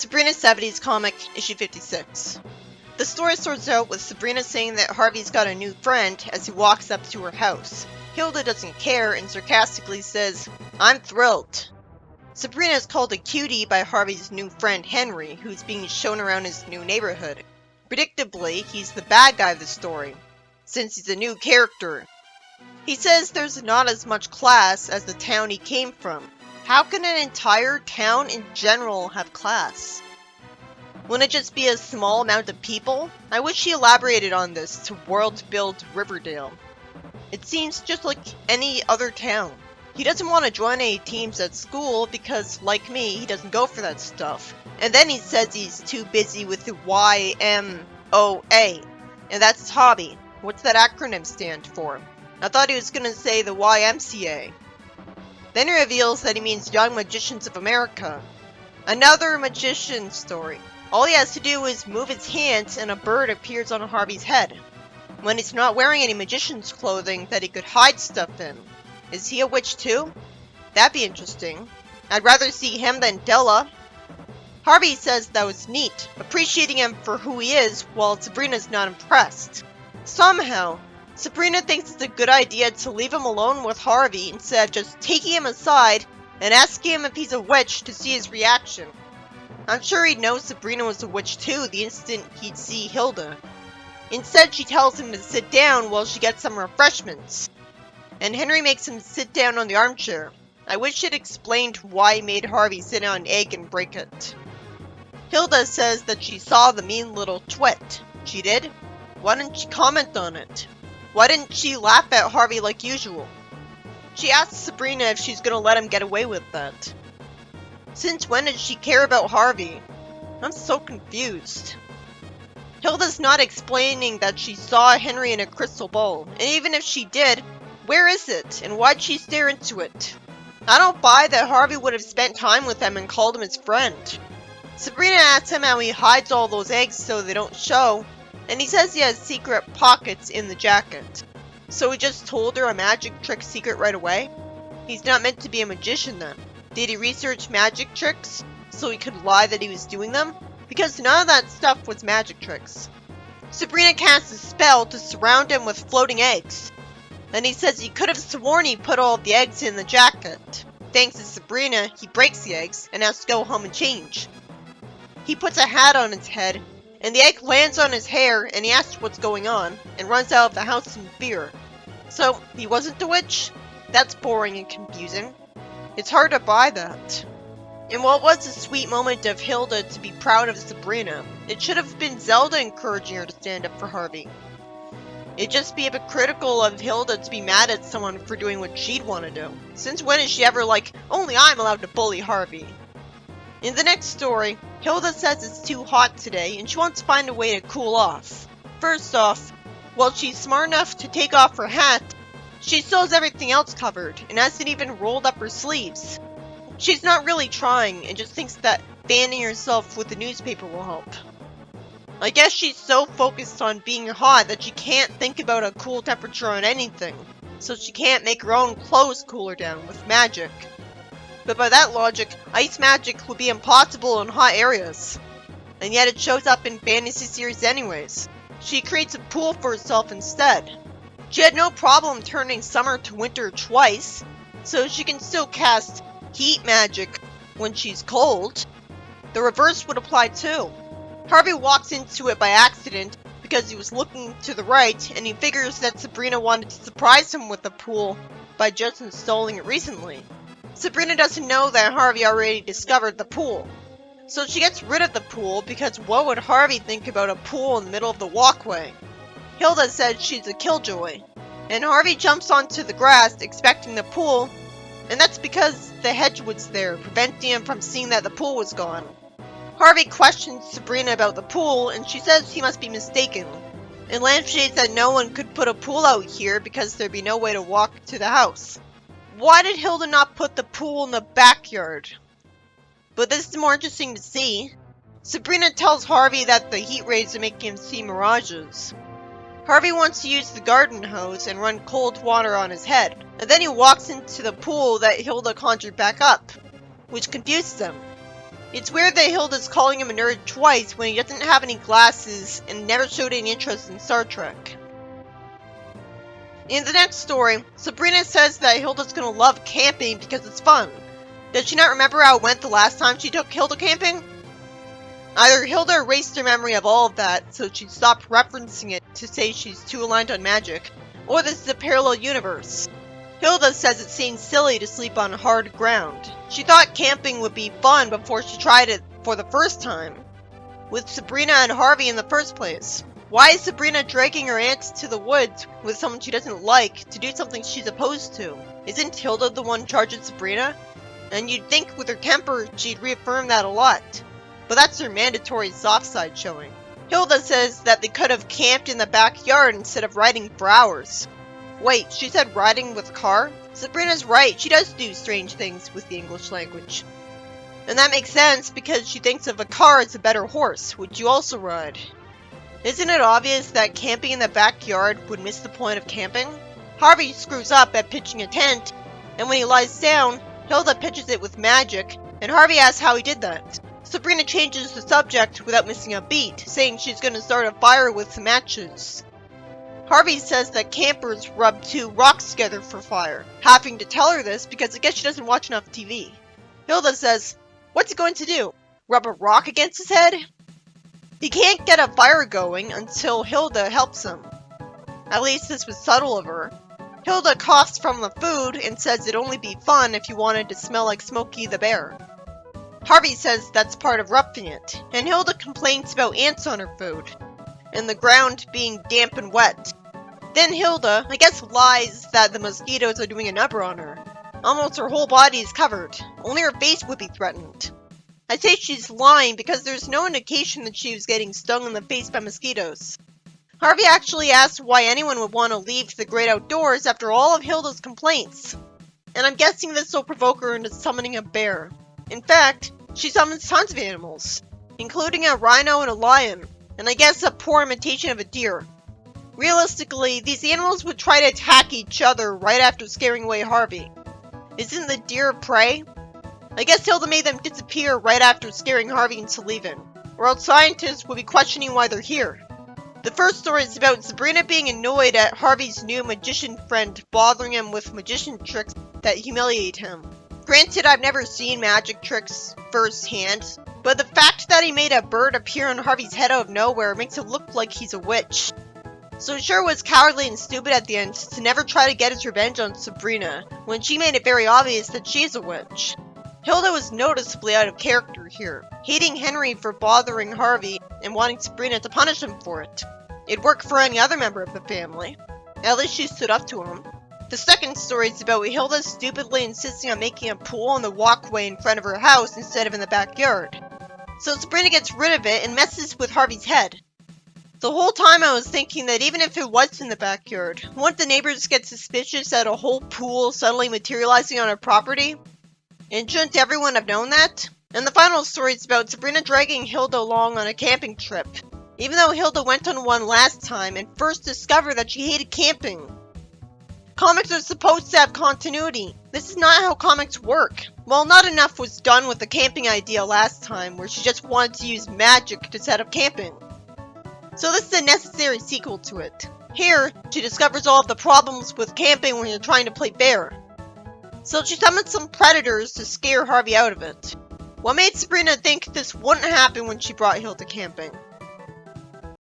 Sabrina 70s comic, issue 56. The story starts out with Sabrina saying that Harvey's got a new friend as he walks up to her house. Hilda doesn't care and sarcastically says, "I'm thrilled." Sabrina is called a cutie by Harvey's new friend Henry, who's being shown around his new neighborhood. Predictably, he's the bad guy of the story, since he's a new character. He says there's not as much class as the town he came from. How can an entire town in general have class? Wouldn't it just be a small amount of people? I wish he elaborated on this to world build Riverdale. It seems just like any other town. He doesn't want to join any teams at school because, like me, he doesn't go for that stuff. And then he says he's too busy with the YMOA, and that's his hobby. What's that acronym stand for? I thought he was gonna say the YMCA. Then he reveals that he means Young Magicians of America. Another magician story. All he has to do is move his hands and a bird appears on Harvey's head. When he's not wearing any magician's clothing that he could hide stuff in. Is he a witch too? That'd be interesting. I'd rather see him than Della. Harvey says that was neat, appreciating him for who he is while Sabrina's not impressed. Somehow, Sabrina thinks it's a good idea to leave him alone with Harvey instead of just taking him aside and asking him if he's a witch to see his reaction. I'm sure he'd know Sabrina was a witch too the instant he'd see Hilda. Instead, she tells him to sit down while she gets some refreshments. And Henry makes him sit down on the armchair. I wish it explained why he made Harvey sit on an egg and break it. Hilda says that she saw the mean little twit. She did? Why didn't she comment on it? Why didn't she laugh at Harvey like usual? She asks Sabrina if she's gonna let him get away with that. Since when did she care about Harvey? I'm so confused. Hilda's not explaining that she saw Henry in a crystal ball, and even if she did, where is it, and why'd she stare into it? I don't buy that Harvey would have spent time with him and called him his friend. Sabrina asks him how he hides all those eggs so they don't show, and he says he has secret pockets in the jacket. So he just told her a magic trick secret right away? He's not meant to be a magician then. Did he research magic tricks so he could lie that he was doing them? Because none of that stuff was magic tricks. Sabrina casts a spell to surround him with floating eggs. Then he says he could have sworn he put all the eggs in the jacket. Thanks to Sabrina, he breaks the eggs and has to go home and change. He puts a hat on his head, and the egg lands on his hair, and he asks what's going on, and runs out of the house in fear. So, he wasn't a witch? That's boring and confusing. It's hard to buy that. And while it was a sweet moment of Hilda to be proud of Sabrina, it should have been Zelda encouraging her to stand up for Harvey. It'd just be a bit critical of Hilda to be mad at someone for doing what she'd want to do. Since when is she ever like, only I'm allowed to bully Harvey? In the next story, Hilda says it's too hot today and she wants to find a way to cool off. First off, while she's smart enough to take off her hat, she still has everything else covered and hasn't even rolled up her sleeves. She's not really trying and just thinks that fanning herself with the newspaper will help. I guess she's so focused on being hot that she can't think about a cool temperature on anything, so she can't make her own clothes cooler down with magic. But by that logic, ice magic would be impossible in hot areas. And yet it shows up in fantasy series anyways. She creates a pool for herself instead. She had no problem turning summer to winter twice, so she can still cast heat magic when she's cold. The reverse would apply too. Harvey walks into it by accident because he was looking to the right and he figures that Sabrina wanted to surprise him with the pool by just installing it recently. Sabrina doesn't know that Harvey already discovered the pool. So she gets rid of the pool because what would Harvey think about a pool in the middle of the walkway? Hilda says she's a killjoy. And Harvey jumps onto the grass expecting the pool, and that's because the hedge was there, preventing him from seeing that the pool was gone. Harvey questions Sabrina about the pool, and she says he must be mistaken, and lampshades that no one could put a pool out here because there'd be no way to walk to the house. Why did Hilda not put the pool in the backyard? But this is more interesting to see. Sabrina tells Harvey that the heat rays are making him see mirages. Harvey wants to use the garden hose and run cold water on his head, and then he walks into the pool that Hilda conjured back up, which confuses him. It's weird that Hilda's calling him a nerd twice when he doesn't have any glasses and never showed any interest in Star Trek. In the next story, Sabrina says that Hilda's gonna love camping because it's fun. Does she not remember how it went the last time she took Hilda camping? Either Hilda erased her memory of all of that, so she stopped referencing it to say she's too aligned on magic, or this is a parallel universe. Hilda says it seems silly to sleep on hard ground. She thought camping would be fun before she tried it for the first time, with Sabrina and Harvey in the first place. Why is Sabrina dragging her aunt to the woods with someone she doesn't like to do something she's opposed to? Isn't Hilda the one charging Sabrina? And you'd think with her temper she'd reaffirm that a lot. But that's her mandatory soft side showing. Hilda says that they could have camped in the backyard instead of riding for hours. Wait, she said riding with a car? Sabrina's right, she does do strange things with the English language. And that makes sense because she thinks of a car as a better horse, which you also ride. Isn't it obvious that camping in the backyard would miss the point of camping? Harvey screws up at pitching a tent, and when he lies down, Hilda pitches it with magic, and Harvey asks how he did that. Sabrina changes the subject without missing a beat, saying she's going to start a fire with some matches. Harvey says that campers rub 2 rocks together for fire, having to tell her this because I guess she doesn't watch enough TV. Hilda says, what's he going to do? Rub a rock against his head? He can't get a fire going until Hilda helps him. At least this was subtle of her. Hilda coughs from the food and says it'd only be fun if you wanted to smell like Smokey the Bear. Harvey says that's part of roughing it, and Hilda complains about ants on her food, and the ground being damp and wet. Then Hilda, I guess, lies that the mosquitoes are doing a number on her. Almost her whole body is covered, only her face would be threatened. I say she's lying because there's no indication that she was getting stung in the face by mosquitoes. Harvey actually asks why anyone would want to leave the great outdoors after all of Hilda's complaints. And I'm guessing this will provoke her into summoning a bear. In fact, she summons tons of animals, including a rhino and a lion, and I guess a poor imitation of a deer. Realistically, these animals would try to attack each other right after scaring away Harvey. Isn't the deer prey? I guess Hilda made them disappear right after scaring Harvey into leaving, or else scientists would be questioning why they're here. The first story is about Sabrina being annoyed at Harvey's new magician friend bothering him with magician tricks that humiliate him. Granted, I've never seen magic tricks firsthand, but the fact that he made a bird appear on Harvey's head out of nowhere makes it look like he's a witch. So it sure was cowardly and stupid at the end to never try to get his revenge on Sabrina, when she made it very obvious that she's a witch. Hilda was noticeably out of character here, hating Henry for bothering Harvey and wanting Sabrina to punish him for it. It'd work for any other member of the family. At least she stood up to him. The second story is about Hilda stupidly insisting on making a pool in the walkway in front of her house instead of in the backyard. So Sabrina gets rid of it and messes with Harvey's head. The whole time I was thinking that even if it was in the backyard, wouldn't the neighbors get suspicious at a whole pool suddenly materializing on her property? And shouldn't everyone have known that? And the final story is about Sabrina dragging Hilda along on a camping trip, even though Hilda went on one last time and first discovered that she hated camping. Comics are supposed to have continuity. This is not how comics work. Well, not enough was done with the camping idea last time, where she just wanted to use magic to set up camping. So this is a necessary sequel to it. Here, she discovers all of the problems with camping when you're trying to play bear. So she summons some predators to scare Harvey out of it. What made Sabrina think this wouldn't happen when she brought Hilda camping?